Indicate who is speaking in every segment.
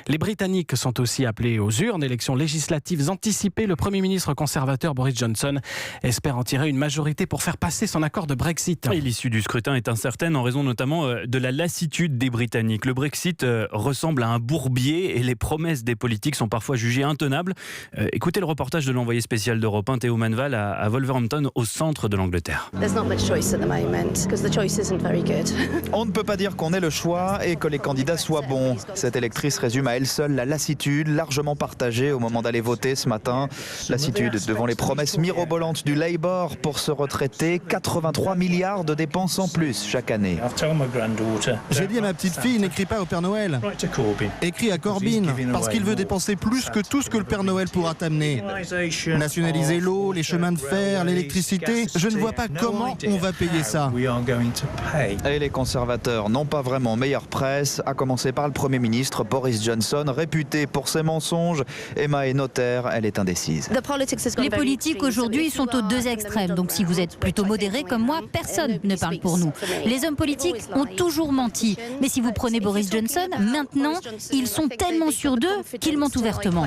Speaker 1: Les Britanniques sont aussi appelés aux urnes. Élections législatives anticipées. Le Premier ministre conservateur Boris Johnson espère en tirer une majorité pour faire passer son accord de Brexit.
Speaker 2: Et l'issue du scrutin est incertaine en raison notamment de la lassitude des Britanniques. Le Brexit ressemble à un bourbier et les promesses des politiques sont parfois jugées intenables. Écoutez le reportage de l'envoyé spécial d'Europe 1, Théo Manval, à Wolverhampton, au centre de l'Angleterre.
Speaker 3: On ne peut pas dire qu'on ait le choix et que les candidats soient bons. Cette électrice résume à elle seule la lassitude largement partagée au moment d'aller voter ce matin. Lassitude devant les promesses mirobolantes du Labour pour se retraiter. 83 milliards de dépenses en plus chaque année.
Speaker 4: J'ai dit à ma petite fille, n'écris pas au Père Noël. Écris à Corbyn, parce qu'il veut dépenser plus que tout ce que le Père Noël pourra t'amener. Nationaliser l'eau, les chemins de fer, l'électricité, je ne vois pas comment on va payer ça.
Speaker 3: Et les conservateurs n'ont pas vraiment meilleure presse, à commencer par le Premier ministre Boris Johnson, réputé pour ses mensonges. Emma est notaire, elle est indécise.
Speaker 5: Les politiques aujourd'hui sont aux deux extrêmes, donc si vous êtes plutôt modéré comme moi, personne ne parle pour nous. Les hommes politiques ont toujours menti, mais si vous prenez Boris Johnson, maintenant, ils sont tellement sûrs d'eux qu'ils mentent ouvertement.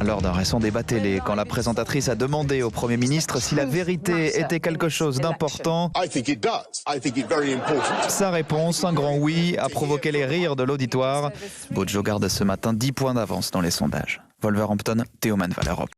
Speaker 3: Lors d'un récent débat télé, quand la présentatrice a demandé au Premier ministre si la vérité était quelque chose d'important, sa réponse, un grand oui, a provoqué les rires de l'auditoire. Bojo garde ce matin 10 points d'avance dans les sondages. Wolverhampton, Théo Manval, Europe.